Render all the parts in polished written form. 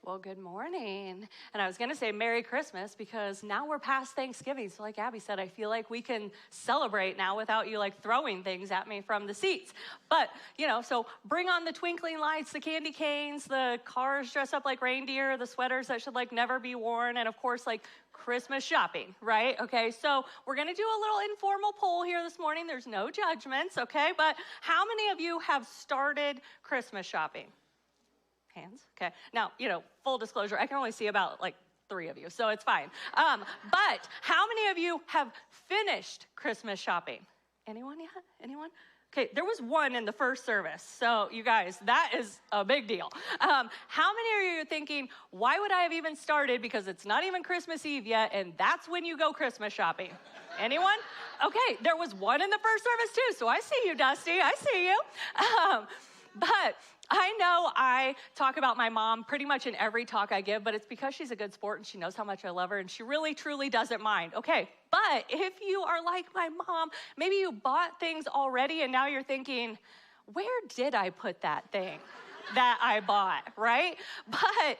Well, good morning. And I was going to say Merry Christmas because now we're past Thanksgiving. So like Abby said, I feel like we can celebrate now without you like throwing things at me from the seats. But, so bring on the twinkling lights, the candy canes, the cars dressed up like reindeer, the sweaters that should like never be worn, and of course like Christmas shopping, right? Okay, so we're going to do a little informal poll here this morning. There's no judgments, okay? But how many of you have started Christmas shopping? Hands, okay. Now, full disclosure, I can only see about like 3 of you, so it's fine. But how many of you have finished Christmas shopping? Anyone yet? Anyone? Okay, there was 1 in the first service, so you guys, that is a big deal. How many of you are thinking, why would I have even started? Because it's not even Christmas Eve yet, and that's when you go Christmas shopping. Anyone? Okay, there was 1 in the first service too, so I see you, Dusty, I see you. But I know I talk about my mom pretty much in every talk I give, but it's because she's a good sport and she knows how much I love her and she really, truly doesn't mind. Okay, but if you are like my mom, maybe you bought things already and now you're thinking, where did I put that thing that I bought, right? But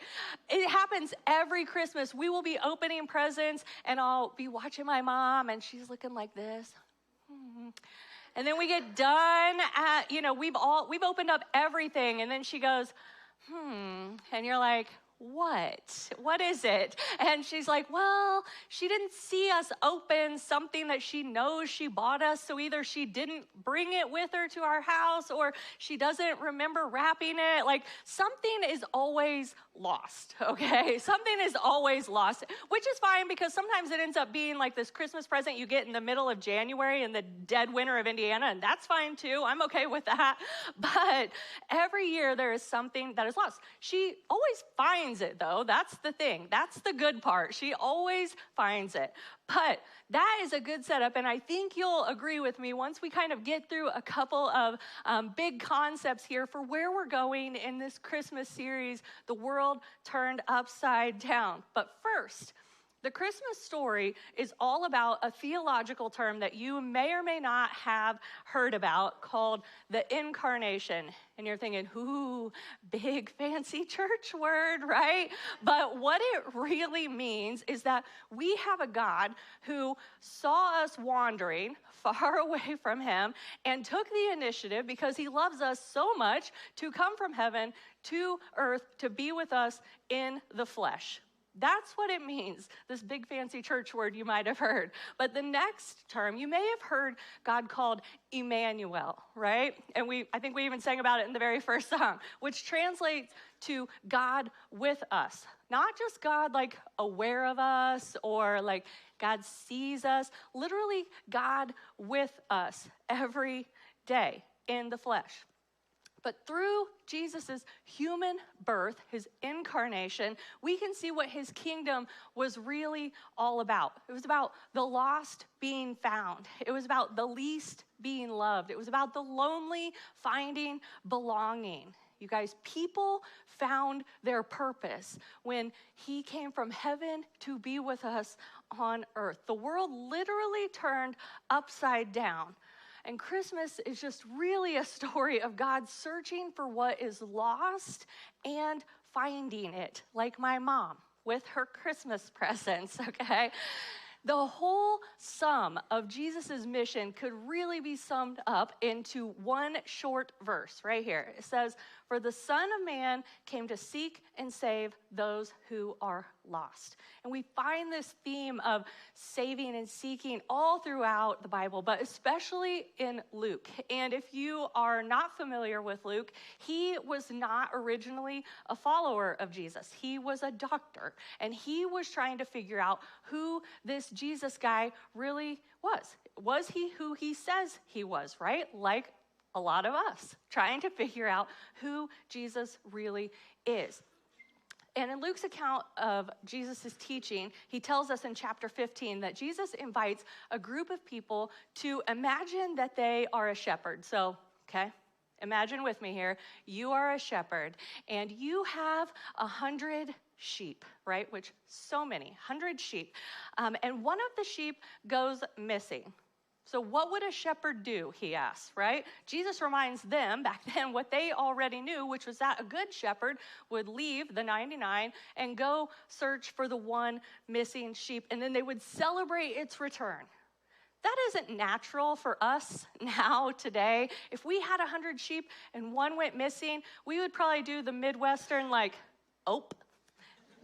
it happens every Christmas. We will be opening presents and I'll be watching my mom and she's looking like this. And then we get done at, we've opened up everything. And then she goes, and you're like, what is it? And she's like, well, she didn't see us open something that she knows she bought us. So either she didn't bring it with her to our house or she doesn't remember wrapping it. Like something is always lost, okay? Something is always lost, which is fine because sometimes it ends up being like this Christmas present you get in the middle of January in the dead winter of Indiana, and that's fine too. I'm okay with that. But every year there is something that is lost. She always finds it though. That's the thing. That's the good part. She always finds it. But that is a good setup, and I think you'll agree with me once we kind of get through a couple of big concepts here for where we're going in this Christmas series, The World Turned Upside Down. But first, the Christmas story is all about a theological term that you may or may not have heard about called the incarnation. And you're thinking, ooh, big fancy church word, right? But what it really means is that we have a God who saw us wandering far away from him and took the initiative because he loves us so much to come from heaven to earth to be with us in the flesh. That's what it means, this big fancy church word you might have heard. But the next term, you may have heard God called Emmanuel, right? And I think we even sang about it in the very first song, which translates to God with us. Not just God like aware of us or like God sees us, literally God with us every day in the flesh. But through Jesus' human birth, his incarnation, we can see what his kingdom was really all about. It was about the lost being found. It was about the least being loved. It was about the lonely finding belonging. You guys, people found their purpose when he came from heaven to be with us on earth. The world literally turned upside down. And Christmas is just really a story of God searching for what is lost and finding it, like my mom with her Christmas presents, okay? The whole sum of Jesus' mission could really be summed up into one short verse right here. It says, "For the Son of Man came to seek and save those who are lost." And we find this theme of saving and seeking all throughout the Bible, but especially in Luke. And if you are not familiar with Luke, he was not originally a follower of Jesus. He was a doctor, and he was trying to figure out who this Jesus guy really was. Was he who he says he was, right? Like a lot of us, trying to figure out who Jesus really is. And in Luke's account of Jesus' teaching, he tells us in chapter 15 that Jesus invites a group of people to imagine that they are a shepherd. So, okay, imagine with me here. You are a shepherd, and you have 100 sheep, right? Which, so many, 100 sheep. And one of the sheep goes missing. So what would a shepherd do, he asks, right? Jesus reminds them back then what they already knew, which was that a good shepherd would leave the 99 and go search for the one missing sheep, and then they would celebrate its return. That isn't natural for us now, today. If we had 100 sheep and one went missing, we would probably do the Midwestern, like, oh,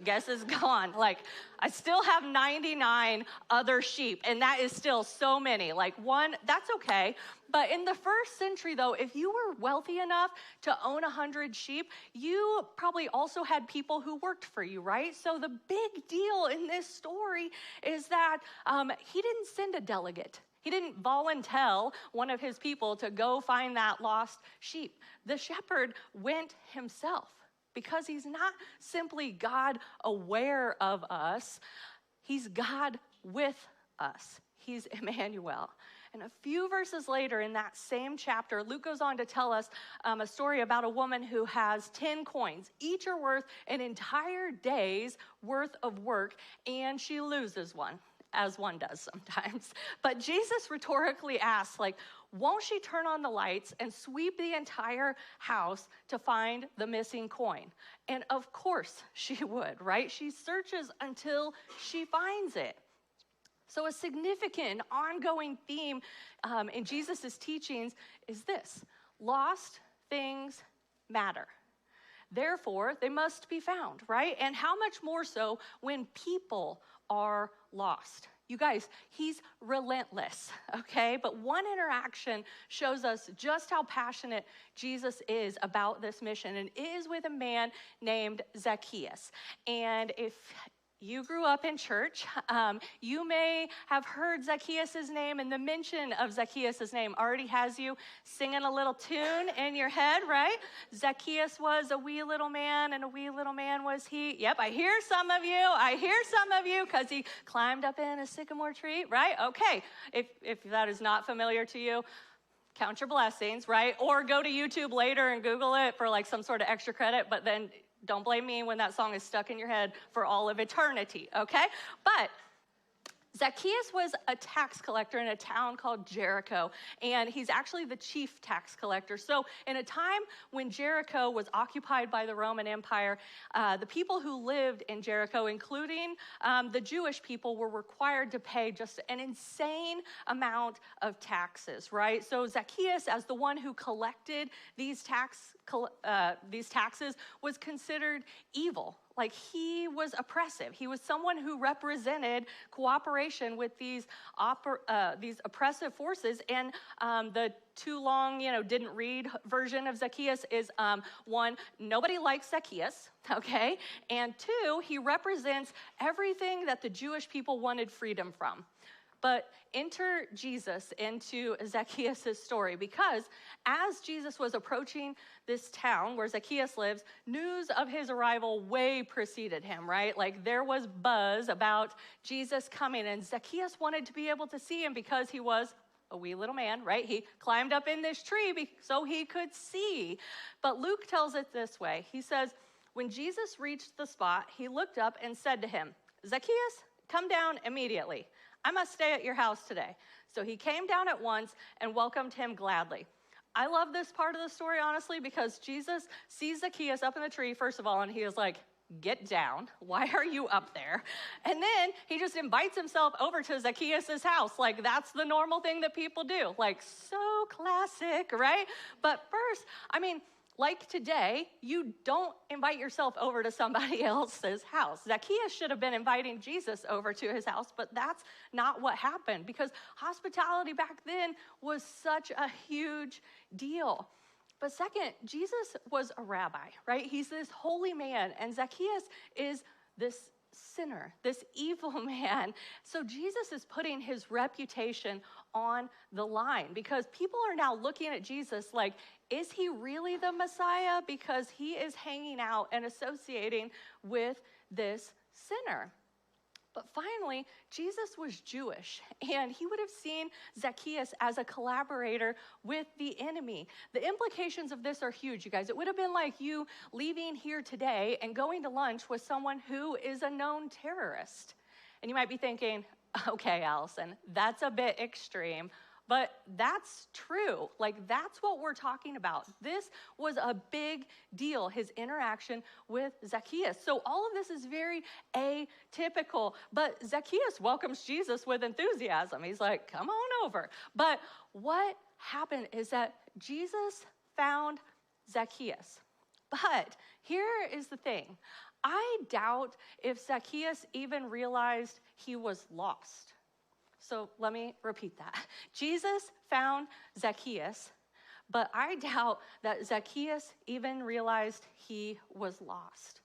guess it's gone. Like, I still have 99 other sheep, and that is still so many. Like, one, that's okay. But in the first century, though, if you were wealthy enough to own 100 sheep, you probably also had people who worked for you, right? So the big deal in this story is that he didn't send a delegate. He didn't volunteer one of his people to go find that lost sheep. The shepherd went himself. Because he's not simply God aware of us, he's God with us. He's Emmanuel. And a few verses later in that same chapter, Luke goes on to tell us a story about a woman who has 10 coins. Each are worth an entire day's worth of work, and she loses one, as one does sometimes. But Jesus rhetorically asks, like, won't she turn on the lights and sweep the entire house to find the missing coin? And of course she would, right? She searches until she finds it. So a significant ongoing theme in Jesus' teachings is this: lost things matter. Therefore, they must be found, right? And how much more so when people are lost? You guys, he's relentless, okay? But one interaction shows us just how passionate Jesus is about this mission, and it is with a man named Zacchaeus. And if you grew up in church, you may have heard Zacchaeus' name, and the mention of Zacchaeus' name already has you singing a little tune in your head, right? Zacchaeus was a wee little man, and a wee little man was he. Yep, I hear some of you, because he climbed up in a sycamore tree, right? Okay, if that is not familiar to you, count your blessings, right? Or go to YouTube later and Google it for like some sort of extra credit, but then don't blame me when that song is stuck in your head for all of eternity, okay? But Zacchaeus was a tax collector in a town called Jericho, and he's actually the chief tax collector. So in a time when Jericho was occupied by the Roman Empire, the people who lived in Jericho, including the Jewish people, were required to pay just an insane amount of taxes, right? So Zacchaeus, as the one who collected these taxes, was considered evil. Like, he was oppressive. He was someone who represented cooperation with these oppressive forces. And the too long, didn't read version of Zacchaeus is one, nobody likes Zacchaeus, okay? And two, he represents everything that the Jewish people wanted freedom from. But enter Jesus into Zacchaeus' story, because as Jesus was approaching this town where Zacchaeus lives, news of his arrival way preceded him, right? Like, there was buzz about Jesus coming, and Zacchaeus wanted to be able to see him because he was a wee little man, right? He climbed up in this tree so he could see. But Luke tells it this way. He says, when Jesus reached the spot, he looked up and said to him, Zacchaeus, come down immediately. I must stay at your house today. So he came down at once and welcomed him gladly. I love this part of the story, honestly, because Jesus sees Zacchaeus up in the tree, first of all, and he is like, get down. Why are you up there? And then he just invites himself over to Zacchaeus' house. Like, that's the normal thing that people do. Like, so classic, right? But first, like today, you don't invite yourself over to somebody else's house. Zacchaeus should have been inviting Jesus over to his house, but that's not what happened, because hospitality back then was such a huge deal. But second, Jesus was a rabbi, right? He's this holy man, and Zacchaeus is this sinner, this evil man. So Jesus is putting his reputation on the line, because people are now looking at Jesus like, is he really the Messiah? Because he is hanging out and associating with this sinner. But finally, Jesus was Jewish, and he would have seen Zacchaeus as a collaborator with the enemy. The implications of this are huge, you guys. It would have been like you leaving here today and going to lunch with someone who is a known terrorist. And you might be thinking, okay, Allison, that's a bit extreme. But that's true. Like, that's what we're talking about. This was a big deal, his interaction with Zacchaeus. So all of this is very atypical. But Zacchaeus welcomes Jesus with enthusiasm. He's like, come on over. But what happened is that Jesus found Zacchaeus. But here is the thing. I doubt if Zacchaeus even realized he was lost. So let me repeat that. Jesus found Zacchaeus, but I doubt that Zacchaeus even realized he was lost.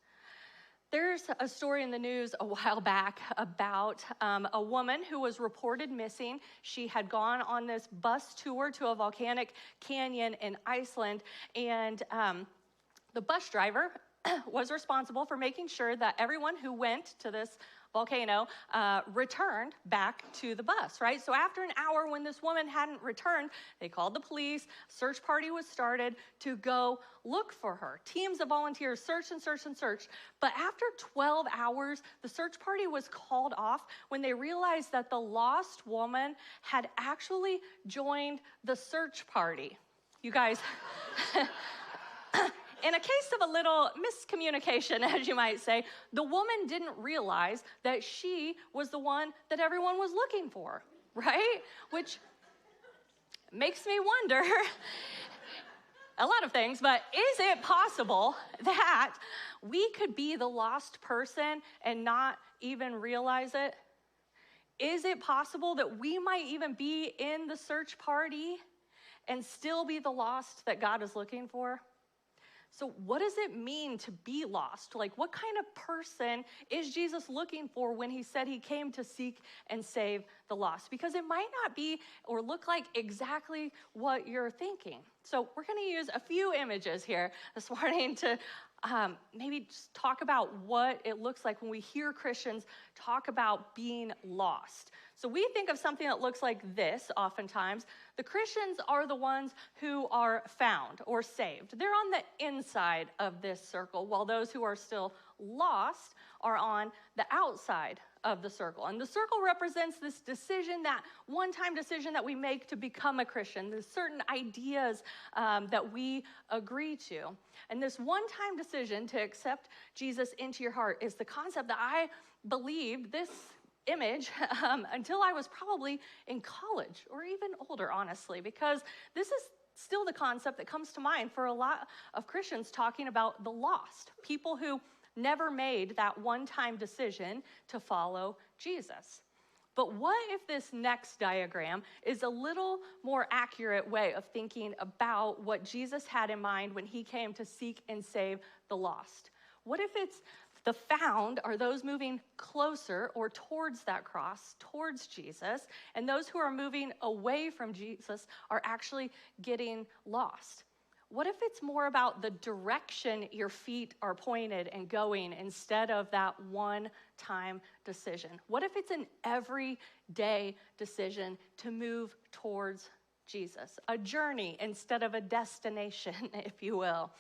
There's a story in the news a while back about a woman who was reported missing. She had gone on this bus tour to a volcanic canyon in Iceland, and the bus driver was responsible for making sure that everyone who went to this volcano returned back to the bus, right? So after an hour, when this woman hadn't returned, they called the police. Search party was started to go look for her. Teams of volunteers searched and searched and searched. But after 12 hours, the search party was called off when they realized that the lost woman had actually joined the search party. You guys... In a case of a little miscommunication, as you might say, the woman didn't realize that she was the one that everyone was looking for, right? Which makes me wonder a lot of things, but is it possible that we could be the lost person and not even realize it? Is it possible that we might even be in the search party and still be the lost that God is looking for? So what does it mean to be lost? Like, what kind of person is Jesus looking for when he said he came to seek and save the lost? Because it might not be or look like exactly what you're thinking. So we're going to use a few images here this morning to maybe just talk about what it looks like when we hear Christians talk about being lost. So we think of something that looks like this oftentimes. The Christians are the ones who are found or saved. They're on the inside of this circle, while those who are still lost are on the outside of the circle. And the circle represents this decision, that one-time decision that we make to become a Christian. There's certain ideas that we agree to. And this one-time decision to accept Jesus into your heart is the concept that I believed this image until I was probably in college or even older, honestly, because this is still the concept that comes to mind for a lot of Christians talking about the lost, people who never made that one-time decision to follow Jesus. But what if this next diagram is a little more accurate way of thinking about what Jesus had in mind when he came to seek and save the lost? What if it's the found are those moving closer or towards that cross, towards Jesus, and those who are moving away from Jesus are actually getting lost? What if it's more about the direction your feet are pointed and going instead of that one-time decision? What if it's an everyday decision to move towards Jesus? A journey instead of a destination, if you will.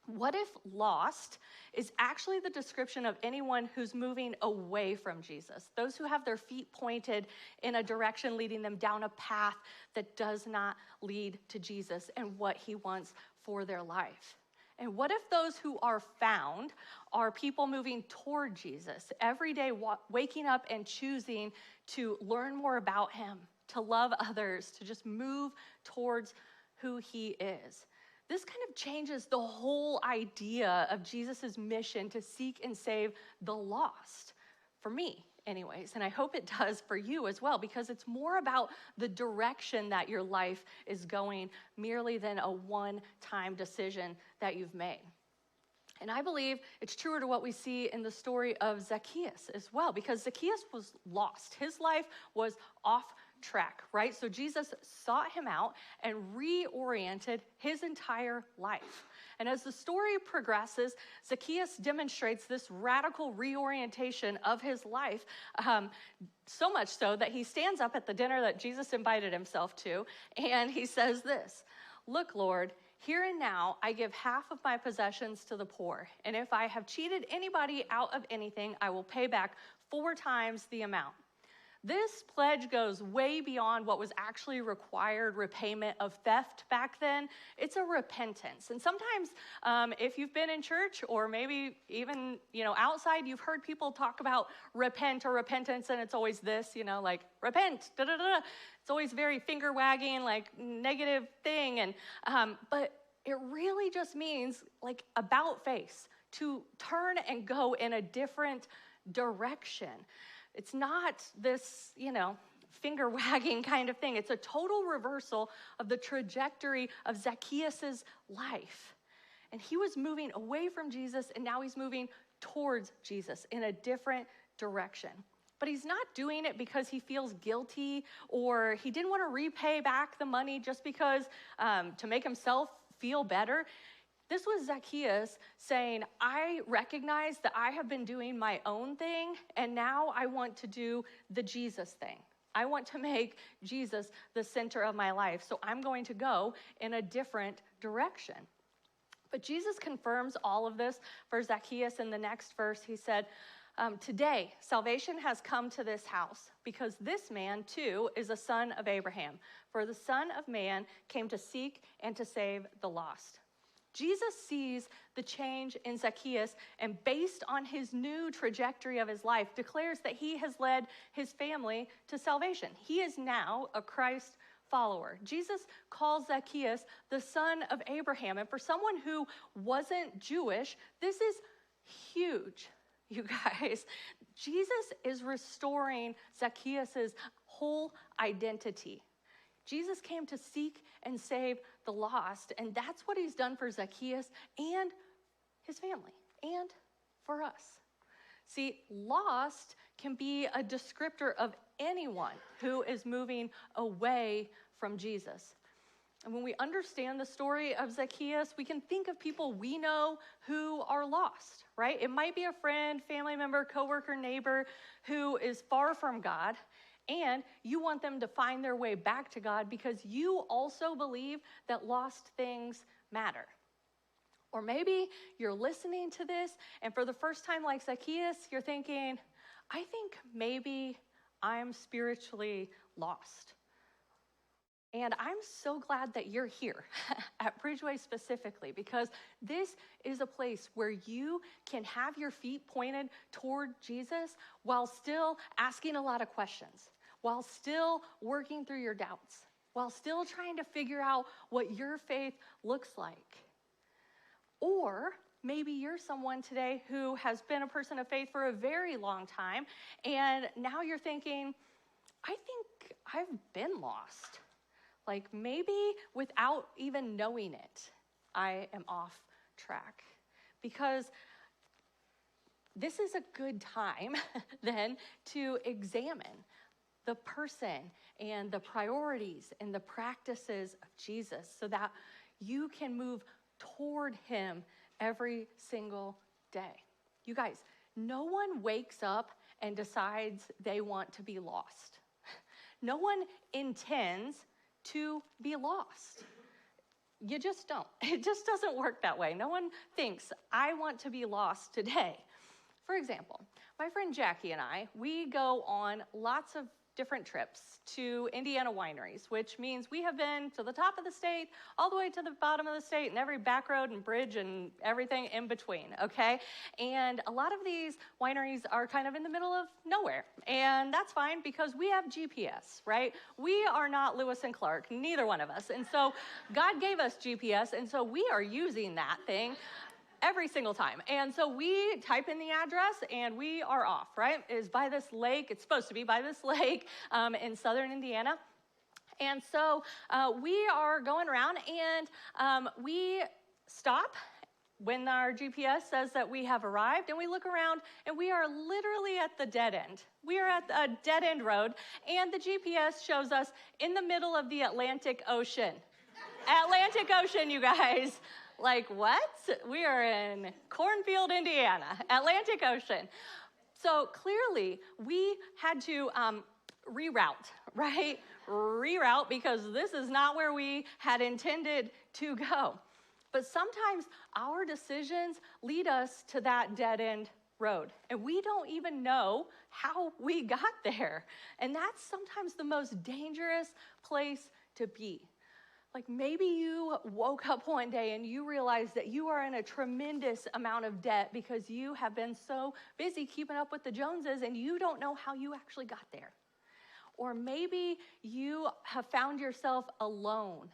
What if lost is actually the description of anyone who's moving away from Jesus? Those who have their feet pointed in a direction leading them down a path that does not lead to Jesus and what he wants for their life. And what if those who are found are people moving toward Jesus, every day waking up and choosing to learn more about him, to love others, to just move towards who he is? This kind of changes the whole idea of Jesus' mission to seek and save the lost, for me anyways, and I hope it does for you as well, because it's more about the direction that your life is going merely than a one-time decision that you've made. And I believe it's truer to what we see in the story of Zacchaeus as well, because Zacchaeus was lost. His life was off track, right? So Jesus sought him out and reoriented his entire life. And as the story progresses, Zacchaeus demonstrates this radical reorientation of his life, so much so that he stands up at the dinner that Jesus invited himself to, and he says this, "Look, Lord, here and now I give half of my possessions to the poor, and if I have cheated anybody out of anything, I will pay back 4 times the amount." This pledge goes way beyond what was actually required repayment of theft back then. It's a repentance. And sometimes if you've been in church or maybe even, outside, you've heard people talk about repent or repentance, and it's always this, like repent, da-da-da-da. It's always very finger wagging, like negative thing. And but it really just means like about face, to turn and go in a different direction. It's not this, finger wagging kind of thing. It's a total reversal of the trajectory of Zacchaeus' life. And he was moving away from Jesus, and now he's moving towards Jesus in a different direction. But he's not doing it because he feels guilty or he didn't want to repay back the money just because to make himself feel better. This was Zacchaeus saying, I recognize that I have been doing my own thing, and now I want to do the Jesus thing. I want to make Jesus the center of my life, so I'm going to go in a different direction. But Jesus confirms all of this for Zacchaeus in the next verse. He said, today, salvation has come to this house, because this man, too, is a son of Abraham. For the Son of Man came to seek and to save the lost. Jesus sees the change in Zacchaeus, and based on his new trajectory of his life, declares that he has led his family to salvation. He is now a Christ follower. Jesus calls Zacchaeus the son of Abraham. And for someone who wasn't Jewish, this is huge, you guys. Jesus is restoring Zacchaeus' whole identity. Jesus came to seek and save the lost, and that's what he's done for Zacchaeus and his family, and for us. See, lost can be a descriptor of anyone who is moving away from Jesus. And when we understand the story of Zacchaeus, we can think of people we know who are lost, right? It might be a friend, family member, coworker, neighbor who is far from God, and you want them to find their way back to God because you also believe that lost things matter. Or maybe you're listening to this, and for the first time, like Zacchaeus, you're thinking, I think maybe I'm spiritually lost. And I'm so glad that you're here at Bridgeway specifically, because this is a place where you can have your feet pointed toward Jesus while still asking a lot of questions, while still working through your doubts, while still trying to figure out what your faith looks like. Or maybe you're someone today who has been a person of faith for a very long time, and now you're thinking, I think I've been lost. Like maybe without even knowing it, I am off track. Because this is a good time then to examine the person and the priorities and the practices of Jesus so that you can move toward him every single day. You guys, no one wakes up and decides they want to be lost. No one intends to be lost. You just don't. It just doesn't work that way. No one thinks, I want to be lost today. For example, my friend Jackie and I, we go on lots of different trips to Indiana wineries, which means we have been to the top of the state, all the way to the bottom of the state, and every back road and bridge and everything in between, okay? And a lot of these wineries are kind of in the middle of nowhere, and that's fine because we have GPS, right? We are not Lewis and Clark, neither one of us, and so God gave us GPS, and so we are using that thing every single time. And so we type in the address and we are off, right? It is by this lake. It's supposed to be by this lake in southern Indiana. And so we are going around and we stop when our GPS says that we have arrived, and we look around and we are literally at the dead end. We are at a dead end road, and the GPS shows us in the middle of the Atlantic Ocean. Atlantic Ocean, you guys. Like, what? We are in Cornfield, Indiana, Atlantic Ocean. So clearly, we had to reroute, right? Reroute, because this is not where we had intended to go. But sometimes our decisions lead us to that dead-end road. And we don't even know how we got there. And that's sometimes the most dangerous place to be. Like maybe you woke up one day and you realized that you are in a tremendous amount of debt because you have been so busy keeping up with the Joneses and you don't know how you actually got there. Or maybe you have found yourself alone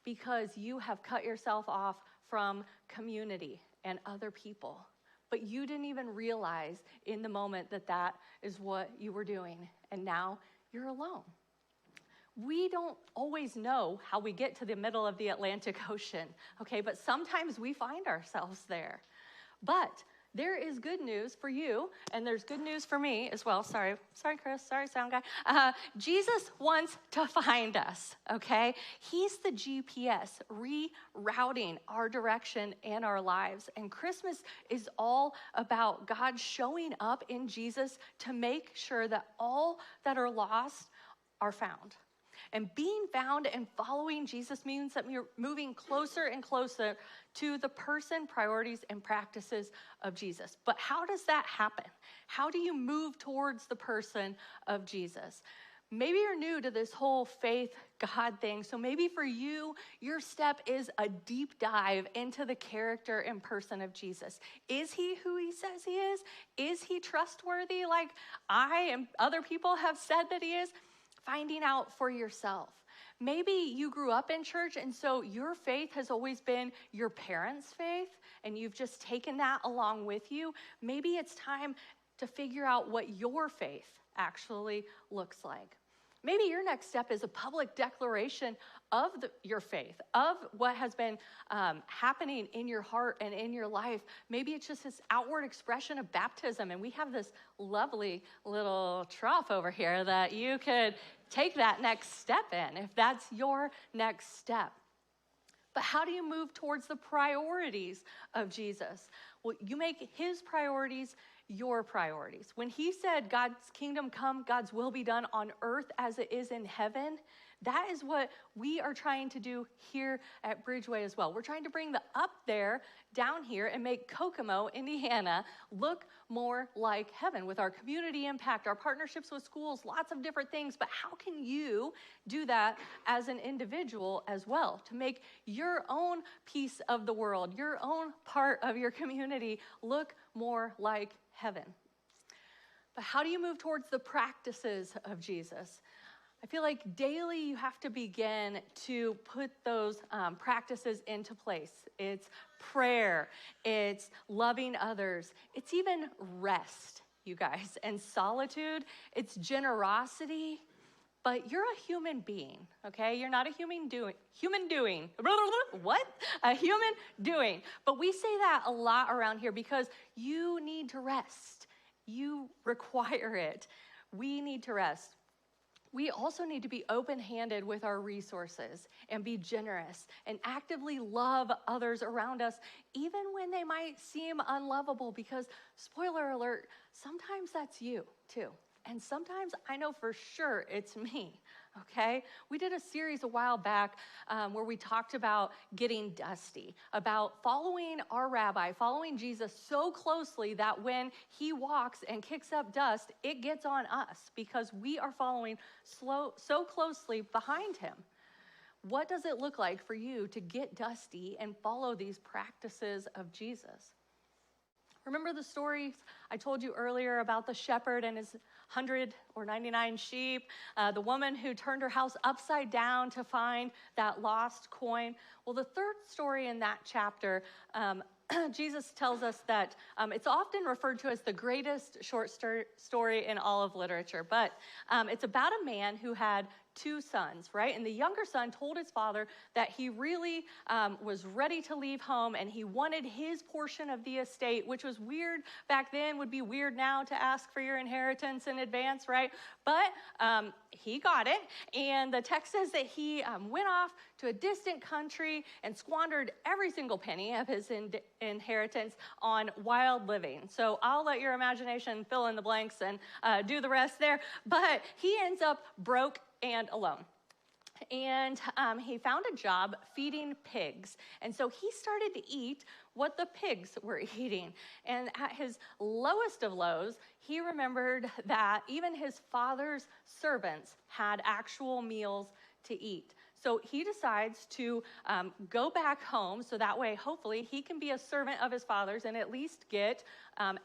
because you have cut yourself off from community and other people. But you didn't even realize in the moment that that is what you were doing. And now you're alone. We don't always know how we get to the middle of the Atlantic Ocean, okay? But sometimes we find ourselves there. But there is good news for you, and there's good news for me as well. Sorry, Chris. Sorry, sound guy. Jesus wants to find us, okay? He's the GPS rerouting our direction and our lives. And Christmas is all about God showing up in Jesus to make sure that all that are lost are found. And being found and following Jesus means that we're moving closer and closer to the person, priorities, and practices of Jesus. But how does that happen? How do you move towards the person of Jesus? Maybe you're new to this whole faith God thing. So maybe for you, your step is a deep dive into the character and person of Jesus. Is he who he says he is? Is he trustworthy like I and other people have said that he is? Finding out for yourself. Maybe you grew up in church and so your faith has always been your parents' faith and you've just taken that along with you. Maybe it's time to figure out what your faith actually looks like. Maybe your next step is a public declaration of your faith, of what has been happening in your heart and in your life. Maybe it's just this outward expression of baptism, and we have this lovely little trough over here that you could take that next step in, if that's your next step. But how do you move towards the priorities of Jesus? Well, you make his priorities your priorities. When he said God's kingdom come, God's will be done on earth as it is in heaven, that is what we are trying to do here at Bridgeway as well. We're trying to bring the up there down here and make Kokomo, Indiana, look more like heaven with our community impact, our partnerships with schools, lots of different things. But how can you do that as an individual as well to make your own piece of the world, your own part of your community look more like heaven? But how do you move towards the practices of Jesus? I feel like daily you have to begin to put those practices into place. It's prayer, it's loving others, it's even rest, you guys, and solitude, it's generosity. But you're a human being, okay? You're not a human doing. What? A human doing. But we say that a lot around here because you need to rest. You require it. We need to rest. We also need to be open-handed with our resources and be generous and actively love others around us, even when they might seem unlovable, because, spoiler alert, sometimes that's you too. And sometimes I know for sure it's me, okay? We did a series a while back where we talked about getting dusty, about following our rabbi, following Jesus so closely that when he walks and kicks up dust, it gets on us because we are following so closely behind him. What does it look like for you to get dusty and follow these practices of Jesus? Remember the stories I told you earlier about the shepherd and his 100 or 99 sheep, the woman who turned her house upside down to find that lost coin? Well, the third story in that chapter, Jesus tells us that it's often referred to as the greatest short story in all of literature, but it's about a man who had 2 sons, right? And the younger son told his father that he really was ready to leave home and he wanted his portion of the estate, which was weird back then, would be weird now to ask for your inheritance in advance, right? But he got it. And the text says that he went off to a distant country and squandered every single penny of his inheritance on wild living. So I'll let your imagination fill in the blanks and do the rest there. But he ends up broke and alone. And he found a job feeding pigs. And so he started to eat what the pigs were eating. And at his lowest of lows, he remembered that even his father's servants had actual meals to eat. So he decides to go back home so that way, hopefully, he can be a servant of his father's and at least get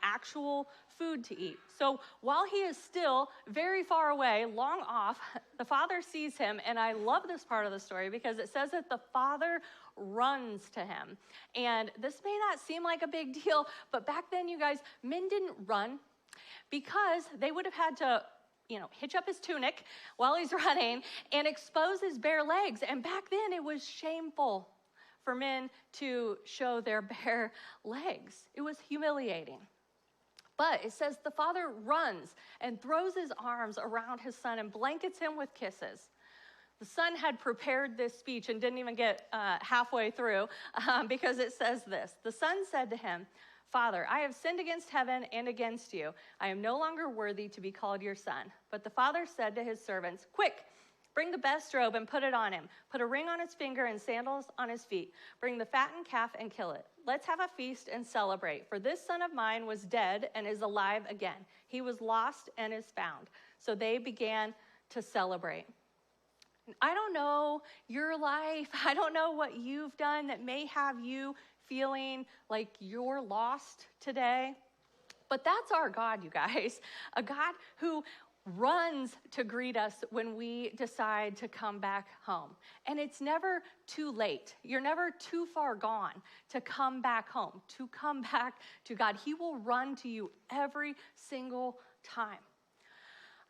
actual food to eat. So while he is still very far away, long off, the father sees him. And I love this part of the story because it says that the father runs to him. And this may not seem like a big deal, but back then, you guys, men didn't run because they would have had to hitch up his tunic while he's running and expose his bare legs. And back then it was shameful for men to show their bare legs. It was humiliating. But it says the father runs and throws his arms around his son and blankets him with kisses. The son had prepared this speech and didn't even get halfway through because it says this. The son said to him, "Father, I have sinned against heaven and against you. I am no longer worthy to be called your son." But the father said to his servants, "Quick, bring the best robe and put it on him. Put a ring on his finger and sandals on his feet. Bring the fattened calf and kill it. Let's have a feast and celebrate. For this son of mine was dead and is alive again. He was lost and is found." So they began to celebrate. I don't know your life. I don't know what you've done that may have you feeling like you're lost today. But that's our God, you guys. A God who runs to greet us when we decide to come back home. And it's never too late. You're never too far gone to come back home, to come back to God. He will run to you every single time.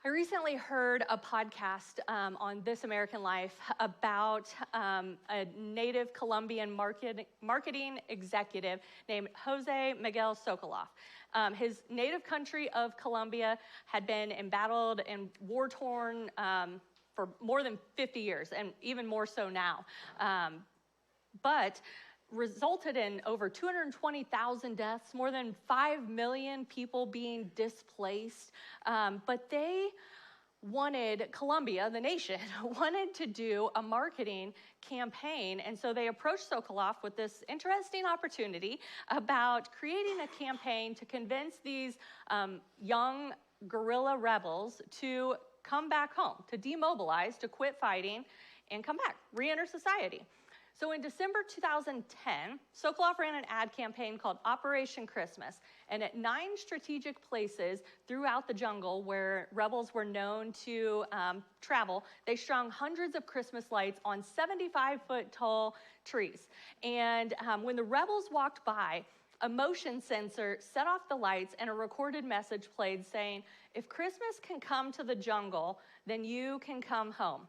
I recently heard a podcast on This American Life about a native Colombian marketing executive named Jose Miguel Sokoloff. His native country of Colombia had been embattled and war-torn for more than 50 years, and even more so now. But resulted in over 220,000 deaths, more than 5 million people being displaced. But they wanted, Colombia, the nation, wanted to do a marketing campaign. And so they approached Sokoloff with this interesting opportunity about creating a campaign to convince these young guerrilla rebels to come back home, to demobilize, to quit fighting, and come back, re-enter society. So in December 2010, Sokoloff ran an ad campaign called Operation Christmas. And at 9 strategic places throughout the jungle where rebels were known to travel, they strung hundreds of Christmas lights on 75-foot tall trees. And when the rebels walked by, a motion sensor set off the lights and a recorded message played saying, "If Christmas can come to the jungle, then you can come home."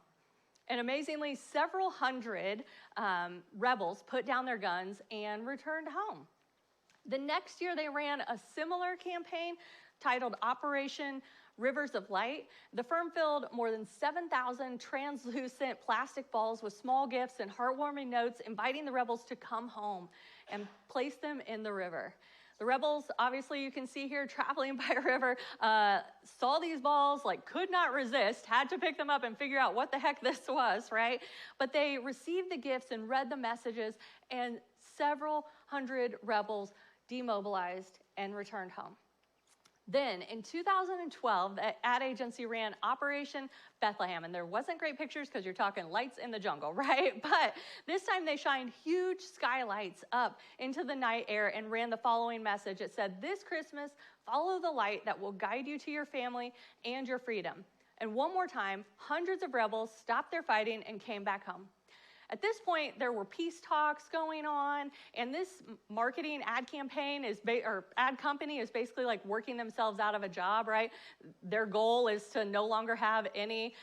And amazingly, several hundred rebels put down their guns and returned home. The next year, they ran a similar campaign titled Operation Rivers of Light. The firm filled more than 7,000 translucent plastic balls with small gifts and heartwarming notes inviting the rebels to come home and place them in the river. The rebels, obviously you can see here, traveling by a river, saw these balls, could not resist, had to pick them up and figure out what the heck this was, right? But they received the gifts and read the messages, and several hundred rebels demobilized and returned home. Then, in 2012, the ad agency ran Operation Bethlehem, and there wasn't great pictures because you're talking lights in the jungle, right? But this time they shined huge skylights up into the night air and ran the following message. It said, "This Christmas, follow the light that will guide you to your family and your freedom." And one more time, hundreds of rebels stopped their fighting and came back home. At this point, there were peace talks going on, and this marketing ad campaign ad company is basically like working themselves out of a job, right? Their goal is to no longer have any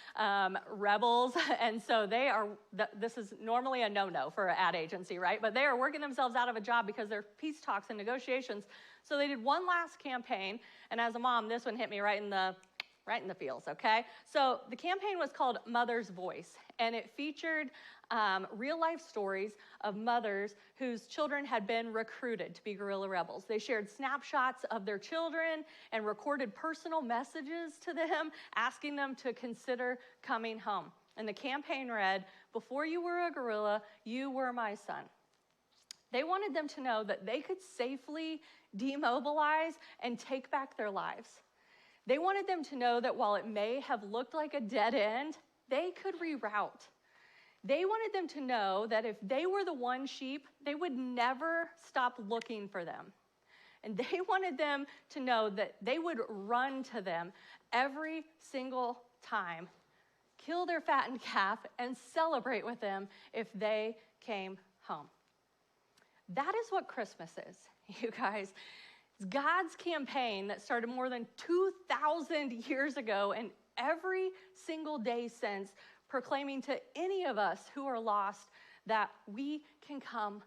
rebels, and so this is normally a no-no for an ad agency, right? But they are working themselves out of a job because there are peace talks and negotiations. So they did one last campaign, and as a mom, this one hit me right in the feels, okay? So the campaign was called Mother's Voice, and it featured real-life stories of mothers whose children had been recruited to be guerrilla rebels. They shared snapshots of their children and recorded personal messages to them, asking them to consider coming home. And the campaign read, "Before you were a guerrilla, you were my son." They wanted them to know that they could safely demobilize and take back their lives. They wanted them to know that while it may have looked like a dead end, they could reroute. They wanted them to know that if they were the one sheep, they would never stop looking for them. And they wanted them to know that they would run to them every single time, kill their fattened calf, and celebrate with them if they came home. That is what Christmas is, you guys. It's God's campaign that started more than 2,000 years ago, and every single day since, proclaiming to any of us who are lost that we can come